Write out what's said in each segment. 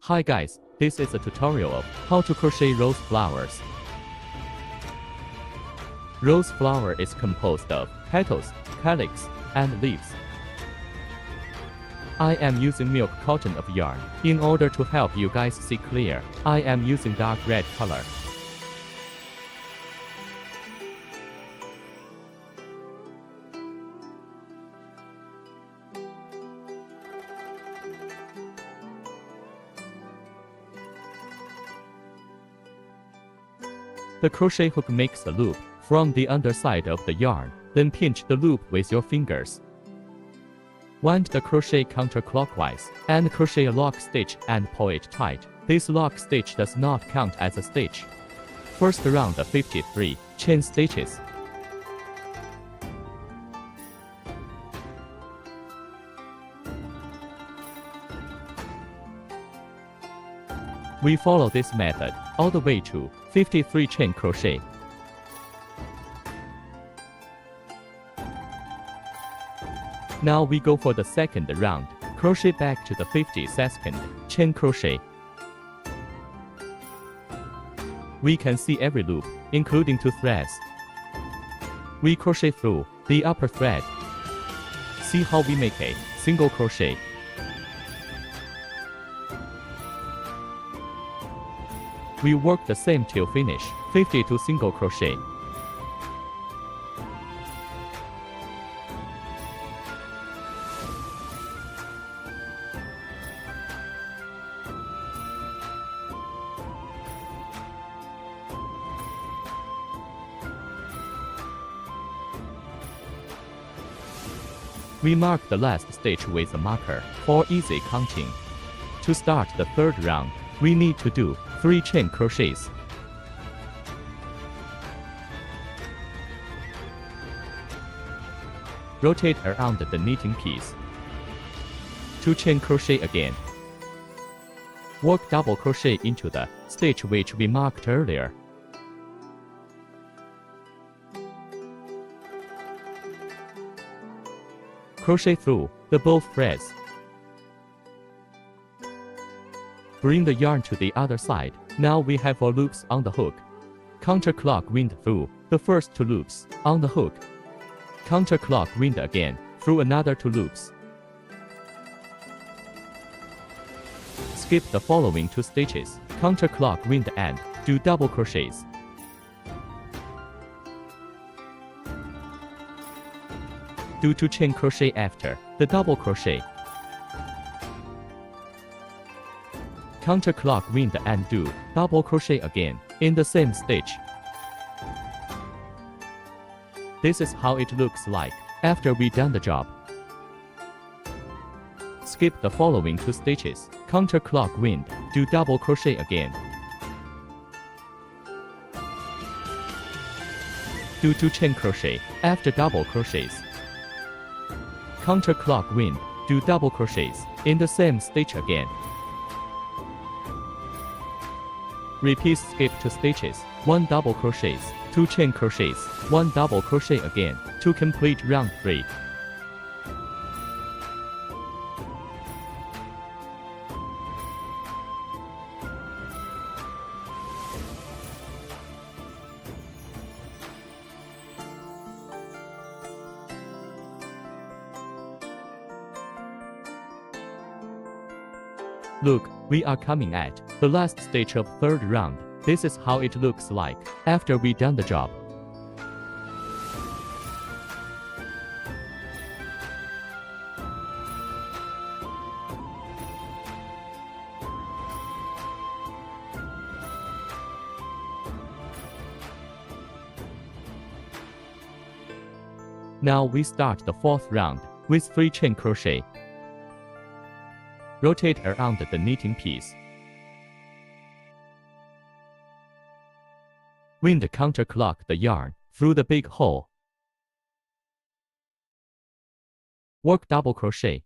Hi guys, this is a tutorial of how to crochet rose flowers. Rose flower is composed of petals, calyx, and leaves. I am using milk cotton of yarn. In order to help you guys see clear, I am using dark red color. The crochet hook makes a loop from the underside of the yarn, then pinch the loop with your fingers. Wind the crochet counterclockwise, and crochet a lock stitch and pull it tight. This lock stitch does not count as a stitch. First round of 53 chain stitches. We follow this method all the way to 53 chain crochet. Now we go for the second round. Crochet back to the 52nd chain crochet. We can see every loop, including 2 threads. We crochet through the upper thread. See how we make a single crochet. We work the same till finish, 52 single crochet. We mark the last stitch with a marker for easy counting. To start the third round, we need to do 3 chain crochets. Rotate around the knitting piece. 2 chain crochet again. Work double crochet into the stitch which we marked earlier. Crochet through the both threads. Bring the yarn to the other side. Now we have 4 loops on the hook. Counterclock wind through the first 2 loops on the hook. Counterclock wind again through another 2 loops. Skip the following 2 stitches. Counterclock wind and do double crochets. Do 2 chain crochet after the double crochet. Counterclock wind and do double crochet again in the same stitch. This is how it looks like after we done the job. Skip the following 2 stitches. Counterclock wind, do double crochet again. Do 2 chain crochet after double crochets. Counterclock wind, do double crochets in the same stitch again. Repeat skip 2 stitches, 1 double crochets, 2 chain crochets, 1 double crochet again, to complete round 3. Look, we are coming at the last stitch of third round. This is how it looks like after we done the job. Now we start the 4th round with 3 chain crochet. Rotate around the knitting piece. Wind counterclock the yarn through the big hole. Work double crochet.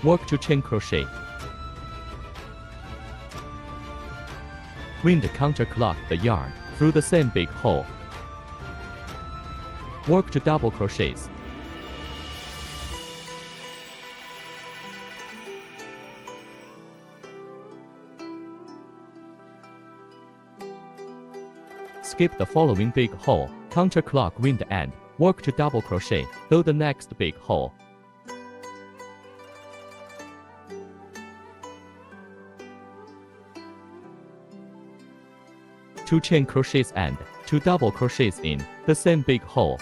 Work 2 chain crochet. Wind counterclock the yarn through the same big hole. Work 2 double crochets. skip the following big hole, counterclockwise the end, work to double crochet through the next big hole. 2 chain crochets and 2 double crochets in the same big hole.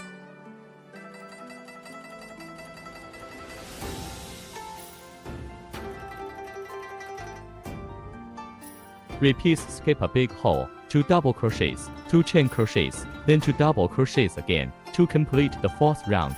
Repeat, skip a big hole, 2 double crochets, 2 chain crochets, then 2 double crochets again to complete the 4th round.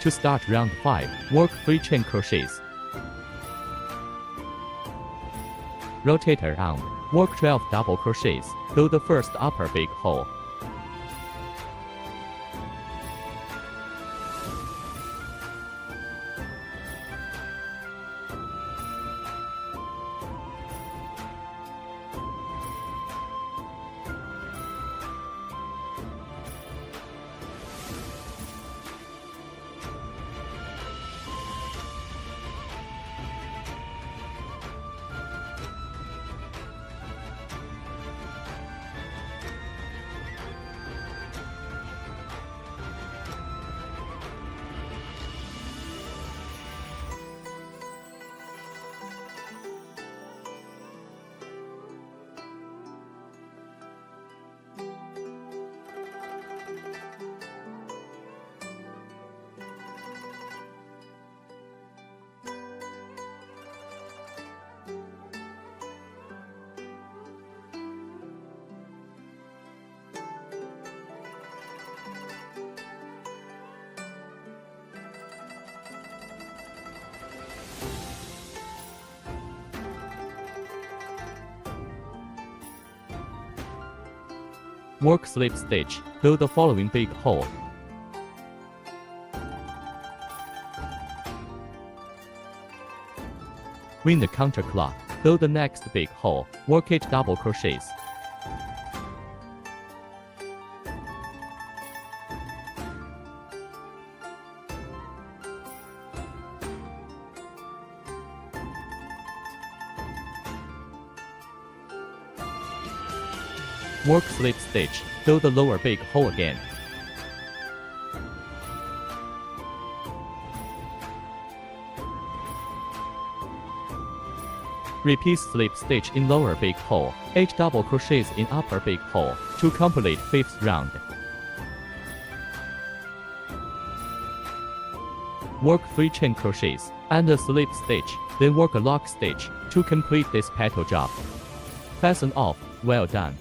To start round 5, work 3 chain crochets. Rotate around, work 12 double crochets through the first upper big hole. Work slip stitch through the following big hole. Win the counterclock through the next big hole, work 8 double crochets. Work slip stitch through the lower big hole again. Repeat slip stitch in lower big hole, 8 double crochets in upper big hole to complete 5th round. Work 3 chain crochets and a slip stitch, then work a lock stitch to complete this petal job. Fasten off. Well done.